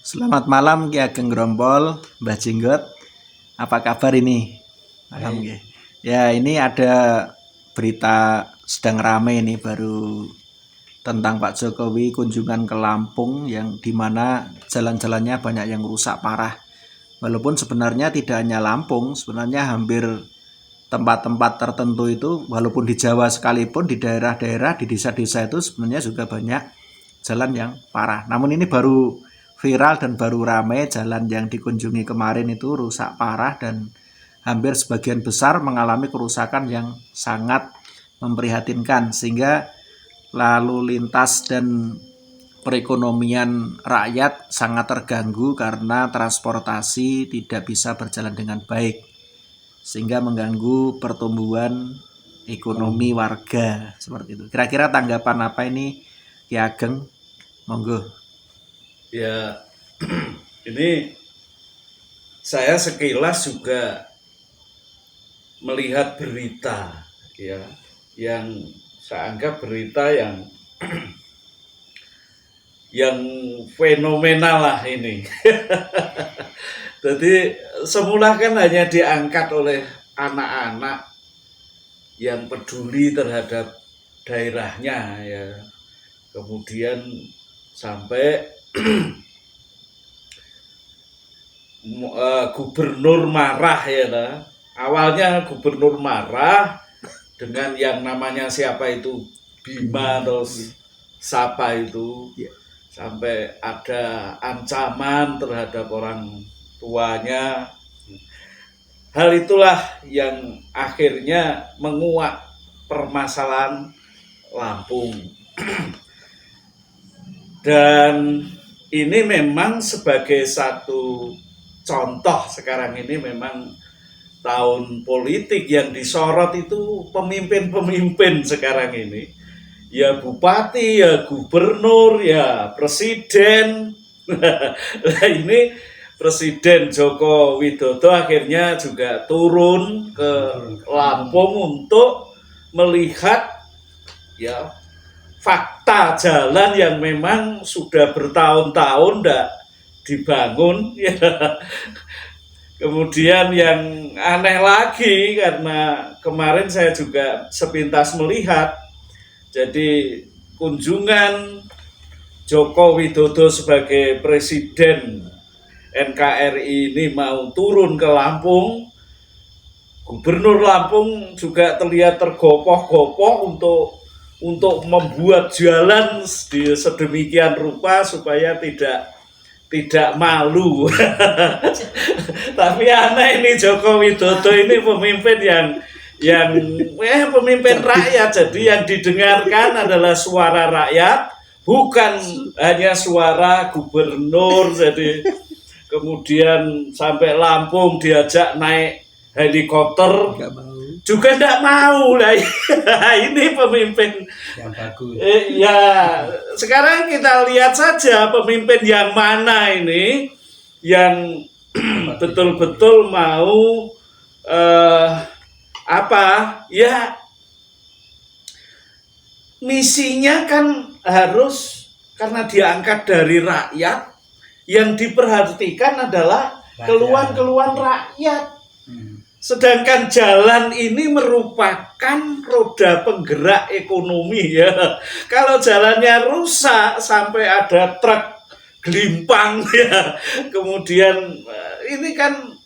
Selamat malam Ki Ageng Grompol, Mbah Jenggot. Apa kabar ini? Malam Ki. Ya, ini ada berita sedang rame ini baru tentang Pak Jokowi kunjungan ke Lampung yang dimana jalan-jalannya banyak yang rusak parah. Walaupun sebenarnya tidak hanya Lampung, sebenarnya hampir tempat-tempat tertentu itu, walaupun di Jawa sekalipun, di daerah-daerah, di desa-desa itu sebenarnya juga banyak jalan yang parah. Namun ini baru viral dan baru ramai, jalan yang dikunjungi kemarin itu rusak parah dan hampir sebagian besar mengalami kerusakan yang sangat memprihatinkan, sehingga lalu lintas dan perekonomian rakyat sangat terganggu karena transportasi tidak bisa berjalan dengan baik, sehingga mengganggu pertumbuhan ekonomi warga seperti itu. Kira-kira tanggapan apa ini Ki Ageng? Monggo. Ya, ini saya sekilas juga melihat berita ya yang saya anggap berita yang fenomenal lah ini. Jadi semula kan hanya diangkat oleh anak-anak yang peduli terhadap daerahnya ya. Kemudian sampai gubernur marah ya nah. Awalnya gubernur marah dengan yang namanya siapa itu Bima terus Sapa itu sampai ada ancaman terhadap orang tuanya. Hal itulah yang akhirnya menguak permasalahan Lampung. Dan ini memang sebagai satu contoh sekarang ini memang tahun politik yang disorot itu pemimpin-pemimpin sekarang ini. Ya bupati, ya gubernur, ya presiden. Nah ini Presiden Joko Widodo akhirnya juga turun ke Lampung untuk melihat ya fakta jalan yang memang sudah bertahun-tahun tidak dibangun ya. Kemudian yang aneh lagi karena kemarin saya juga sepintas melihat, jadi kunjungan Joko Widodo sebagai Presiden NKRI ini mau turun ke Lampung, Gubernur Lampung juga terlihat tergopoh-gopoh untuk membuat jalan di sedemikian rupa supaya tidak malu. Tapi aneh ini Joko Widodo ini pemimpin yang pemimpin rakyat, jadi yang didengarkan adalah suara rakyat, bukan hanya suara gubernur. Jadi kemudian sampai Lampung diajak naik helikopter juga tidak mau lah. Ini pemimpin yang bagus. Ya sekarang kita lihat saja pemimpin yang mana ini yang betul-betul mau ya misinya kan harus karena diangkat dari rakyat, yang diperhatikan adalah keluhan-keluhan rakyat. Sedangkan jalan ini merupakan roda penggerak ekonomi ya. Kalau jalannya rusak sampai ada truk gelimpang ya, kemudian ini kan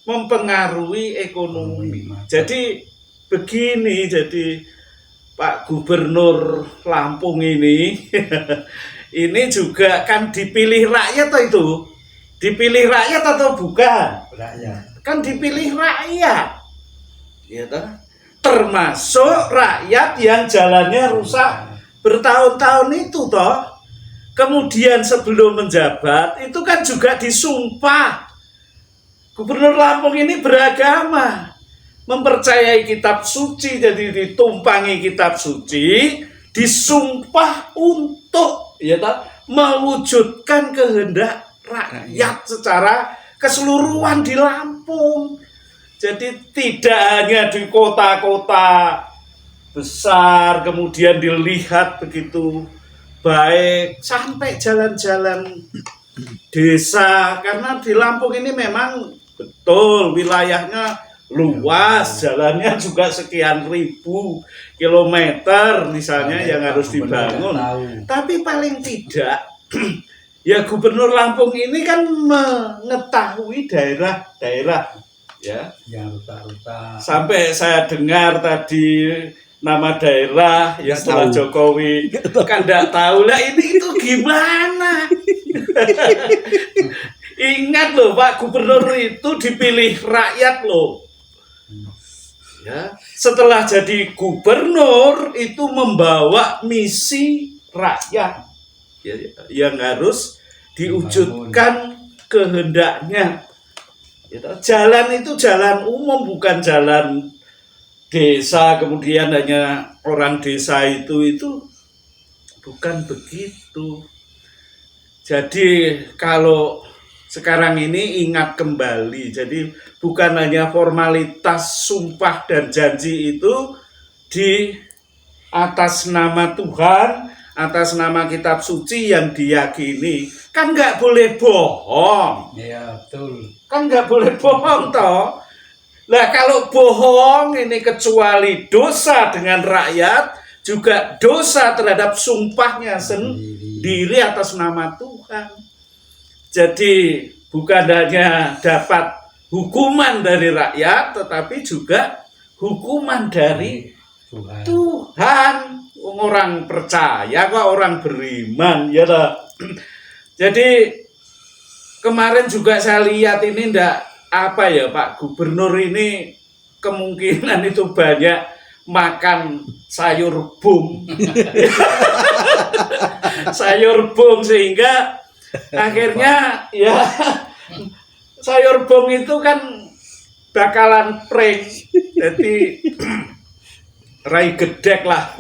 mempengaruhi ekonomi. Jadi begini, jadi Pak Gubernur Lampung ini ini juga kan dipilih rakyat atau itu? Dipilih rakyat atau bukan? Rakyat. Kan dipilih rakyat, ya toh? Termasuk rakyat yang jalannya rusak bertahun-tahun itu toh. Kemudian sebelum menjabat itu kan juga disumpah. Gubernur Lampung ini beragama, mempercayai kitab suci, jadi ditumpangi kitab suci, disumpah untuk ya toh, mewujudkan kehendak rakyat secara keseluruhan di Lampung. Jadi tidak hanya di kota-kota besar kemudian dilihat begitu baik, sampai jalan-jalan desa, karena di Lampung ini memang betul wilayahnya luas, jalannya juga sekian ribu kilometer misalnya yang harus dibangun. Tapi paling tidak ya Gubernur Lampung ini kan mengetahui daerah-daerah ya. yang ruta-ruta. Sampai saya dengar tadi nama daerah yang setelah Jokowi kan tidak tahu lah ini itu gimana. Ingat loh Pak Gubernur itu dipilih rakyat loh. Ya, setelah jadi gubernur itu membawa misi rakyat ya, yang harus diwujudkan kehendaknya. Jalan itu jalan umum, bukan jalan desa kemudian hanya orang desa itu bukan begitu. Jadi kalau sekarang ini ingat kembali, jadi bukan hanya formalitas sumpah dan janji itu di atas nama Tuhan, atas nama kitab suci yang diyakini, kan nggak boleh bohong. Iya, betul. Kan nggak boleh bohong toh. Nah kalau bohong ini kecuali dosa dengan rakyat, juga dosa terhadap sumpahnya sendiri atas nama Tuhan. Jadi bukan hanya dapat hukuman dari rakyat, tetapi juga hukuman dari Tuhan. Orang percaya kok, orang beriman ya lah. Jadi kemarin juga saya lihat ini ndak apa ya Pak Gubernur ini kemungkinan itu banyak makan sayur bung. Sayur bung sehingga akhirnya ya sayur bung itu kan bakalan prank. Jadi rai gedek lah.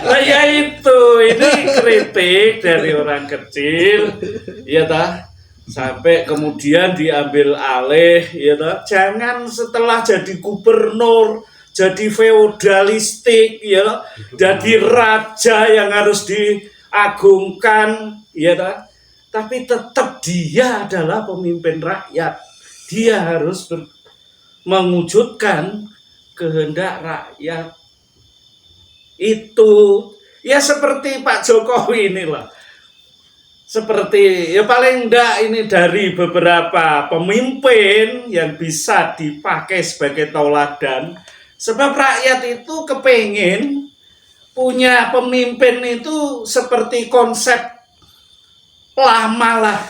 Nah ya itu, ini kritik dari orang kecil, ya tah, sampai kemudian diambil alih, ya tah. Jangan setelah jadi gubernur, jadi feodalistik, ya, jadi raja yang harus diagungkan, ya tah. Tapi tetap dia adalah pemimpin rakyat. Dia harus mewujudkan kehendak rakyat. Itu ya seperti Pak Jokowi inilah. Seperti ya paling enggak ini dari beberapa pemimpin yang bisa dipakai sebagai tauladan. Sebab rakyat itu kepengen punya pemimpin itu seperti konsep lama lah.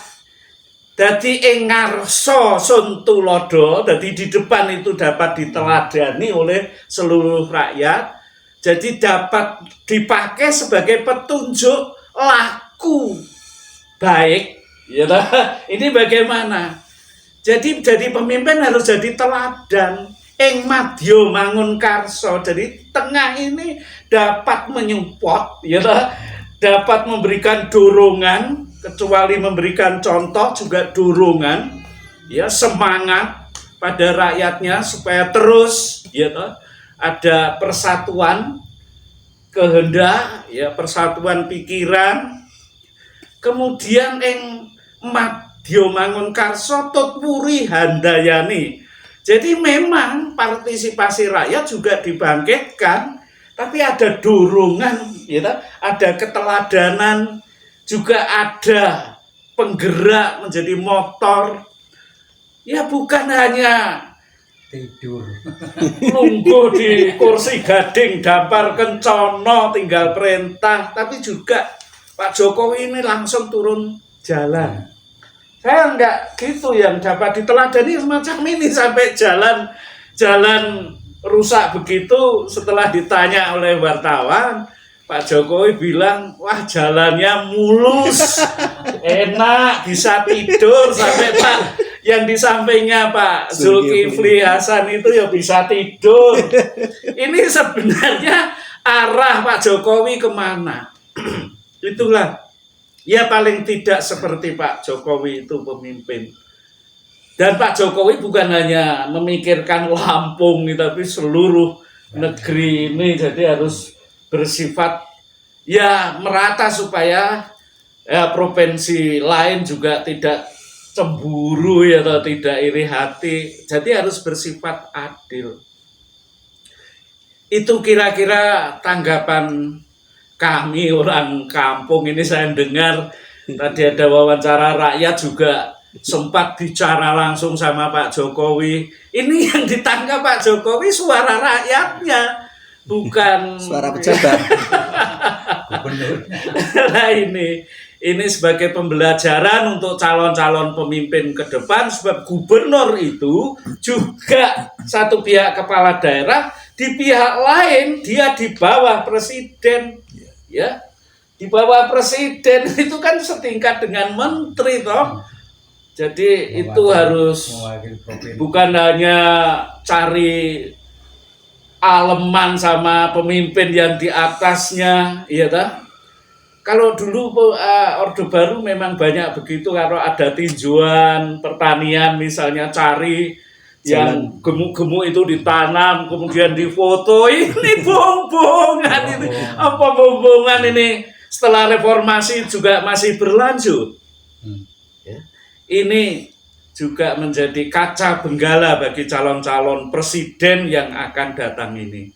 Jadi engarso suntulodo, jadi di depan itu dapat diteladani oleh seluruh rakyat. Jadi dapat dipakai sebagai petunjuk laku baik. Ya, ini bagaimana? Jadi pemimpin harus jadi teladan. Ing madya mangun karso. Jadi tengah ini dapat menyupport, ya, dapat memberikan dorongan, kecuali memberikan contoh juga dorongan, ya, semangat pada rakyatnya supaya terus, ya, ada persatuan kehendak, ya, persatuan pikiran. Kemudian ing madya mangun karso tutpuri handayani. Jadi memang partisipasi rakyat juga dibangkitkan, tapi ada dorongan, ya, ada keteladanan, juga ada penggerak menjadi motor. Ya bukan hanya tidur lungguh di kursi gading dampar kencono tinggal perintah, tapi juga Pak Jokowi ini langsung turun jalan. Saya enggak gitu yang dapat diteladani semacam ini, sampai jalan rusak begitu. Setelah ditanya oleh wartawan, Pak Jokowi bilang, wah jalannya mulus, enak, bisa tidur. Sampai Pak yang di sampingnya Pak Zulkifli Hasan itu ya bisa tidur. Ini sebenarnya arah Pak Jokowi kemana? Itulah, ya paling tidak seperti Pak Jokowi itu pemimpin. Dan Pak Jokowi bukan hanya memikirkan Lampung, tapi seluruh negeri ini. Jadi harus bersifat ya merata supaya ya provinsi lain juga tidak cemburu ya atau tidak iri hati. Jadi harus bersifat adil. Itu kira-kira tanggapan kami orang kampung ini. Saya dengar tadi ada wawancara rakyat juga sempat bicara langsung sama Pak Jokowi. Ini yang ditangkap Pak Jokowi suara rakyatnya, bukan Suara pejabat. Gubernurnya. Nah ini sebagai pembelajaran untuk calon-calon pemimpin ke depan, sebab gubernur itu juga satu pihak kepala daerah, di pihak lain dia di bawah presiden, ya. Di bawah presiden itu kan setingkat dengan menteri toh. Jadi itu harus Mewakili provinsi. bukan hanya cari aleman sama pemimpin yang di atasnya, iya toh. Kalau dulu Orde Baru memang banyak begitu, kalau ada tinjauan pertanian misalnya cari yang gemuk-gemuk itu ditanam kemudian difoto, ini bohong-bohongan ini. Apa bohongan ini setelah reformasi juga masih berlanjut. Ya. Ini juga menjadi kaca benggala bagi calon-calon presiden yang akan datang ini.